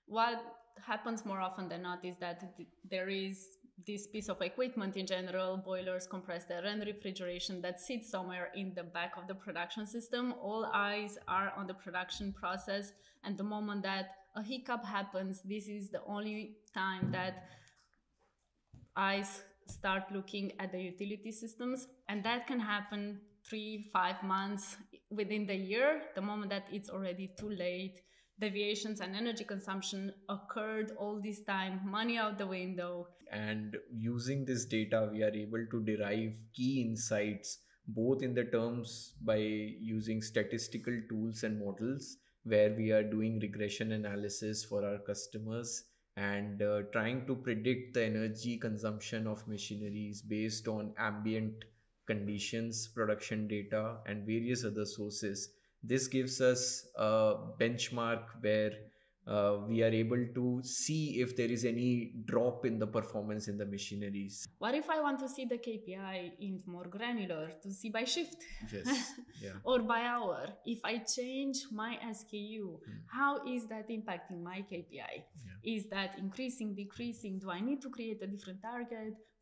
What happens more often than not is that there is this piece of equipment in general, boilers, compressed air, and refrigeration that sits somewhere in the back of the production system. All eyes are on the production process, and the moment that a hiccup happens, this is the only time that eyes start looking at the utility systems, and that can happen 3 5 months within the year. The moment that it's already too late, deviations and energy consumption occurred all this time, money out the window. And using this data, we are able to derive key insights both in the terms by using statistical tools and models, where we are doing regression analysis for our customers and trying to predict the energy consumption of machineries based on ambient conditions, production data, and various other sources. This gives us a benchmark where we are able to see if there is any drop in the performance in the machineries. What if I want to see the KPI in more granular, to see by shift? Yes. Yeah. Or by hour? If I change my SKU, how is that impacting my KPI? Yeah. Is that increasing, decreasing? Do I need to create a different target?